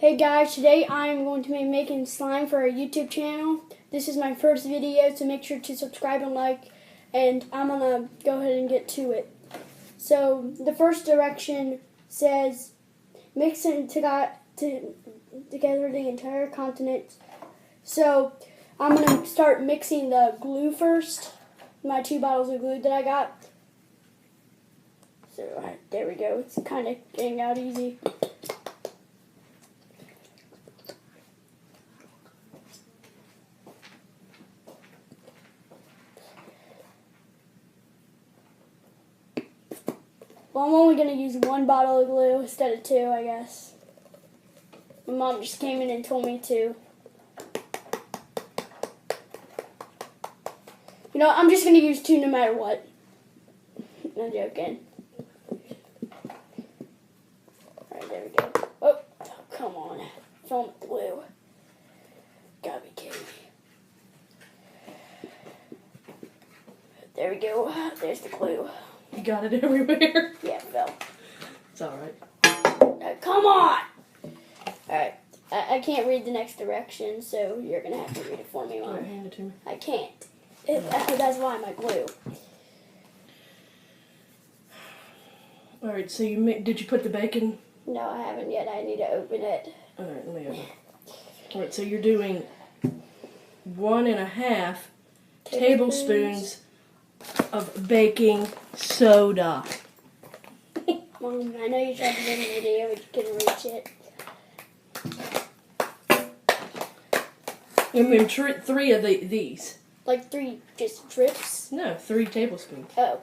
Hey guys, today I am going to be making slime for our YouTube channel. This is my first video, so make sure to subscribe and like, and I'm going to go ahead and get to it. So the first direction says mix it together the entire continent. So I'm going to start mixing the glue first, my 2 bottles of glue that I got. So there we go, it's kind of getting out easy. Well, I'm only going to use 1 bottle of glue instead of 2, I guess. My mom just came in and told me to. You know, I'm just going to use 2 no matter what. I'm joking. Alright, there we go. Oh, come on. Fill with glue. Gotta be kidding me. There we go. There's the glue. You got it everywhere? Yeah, it fell. It's alright. Come on! Alright, I can't read the next direction, so you're going to have to read it for me, Mom. Alright, hand it to me. I can't. That's why my glue. Alright, so did you put the bacon? No, I haven't yet. I need to open it. Alright, let me open it. Alright, so you're doing 1.5 tablespoons of baking soda. Mom, I know you tried to make a video, but you couldn't reach it. I mean, 3 of these. Like 3 just drips? No, 3 tablespoons. Oh.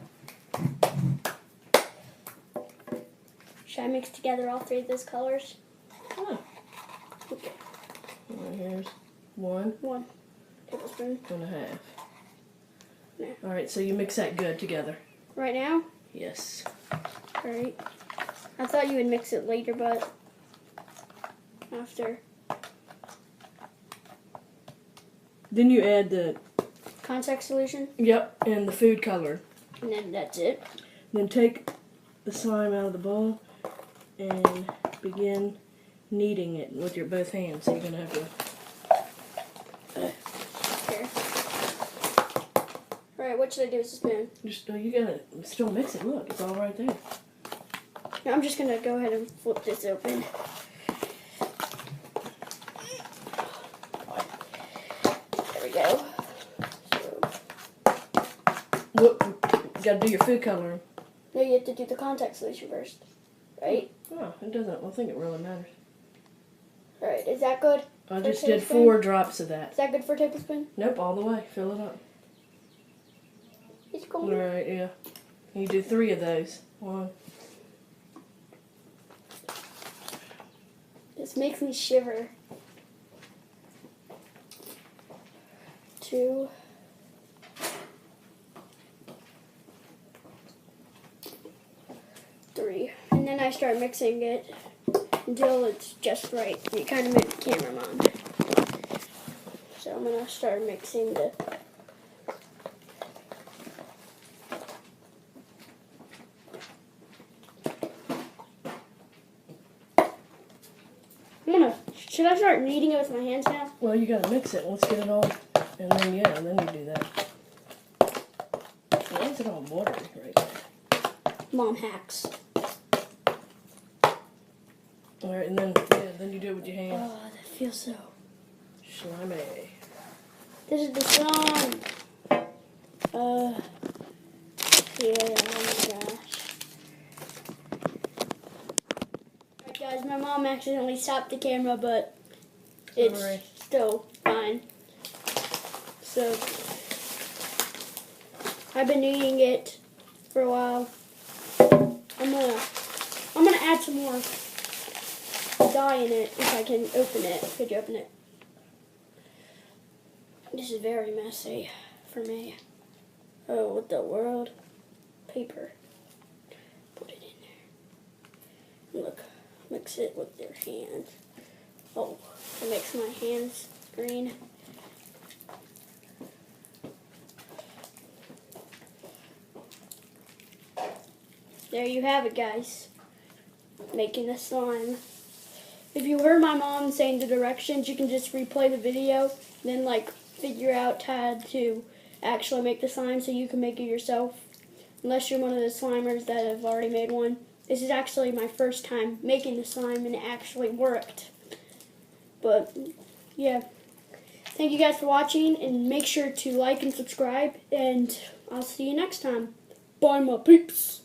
Should I mix together all 3 of those colors? Oh. Okay. Alright, here's 1. 1 tablespoon. 1.5. No. Alright, so you mix that good together. Right now? Yes. Alright. I thought you would mix it later, but after. Then you add the... Contact solution? Yep, and the food color. And then that's it. Then take the slime out of the bowl and begin kneading it with your both hands. So you're going to have to... Here. Alright, what should I do with the spoon? Just, you got to still mix it. Look, it's all right there. Now I'm just going to go ahead and flip this open. There we go. Look, you got to do your food coloring. No, you have to do the contact solution first, right? No, it doesn't. I don't think it really matters. Alright, is that good? I For a just did tablespoon? 4 drops of that. Is that good for a tablespoon? Nope, all the way. Fill it up. It's All cool. right, yeah. You do 3 of those. 1. This makes me shiver. 2. 3. And then I start mixing it until it's just right. You kind of make the camera, Mom. So I'm going to start mixing the... Should I start kneading it with my hands now? Well, you got to mix it. Let's get it all. And then, yeah, then you do that. Why is it all watery right now? Mom hacks. All right, and then, then you do it with your hands. Oh, that feels so... Slimy. This is the song. Yeah, oh my gosh. Alright guys, my mom accidentally stopped the camera, but it's Sorry. still fine. So, I've been eating it for a while. I'm gonna add some more dye in it if I can open it. Could you open it? This is very messy for me. Oh, what the world? Paper. Put it in there. Look, mix it with your hands. Oh, it makes my hands green. There you have it, guys. Making the slime. if you heard my mom saying the directions, you can just replay the video, then like figure out how to actually make the slime so you can make it yourself. Unless you're one of the slimers that have already made one. This is actually my first time making the slime and it actually worked. But yeah. Thank you guys for watching and make sure to like and subscribe and I'll see you next time. Bye my peeps.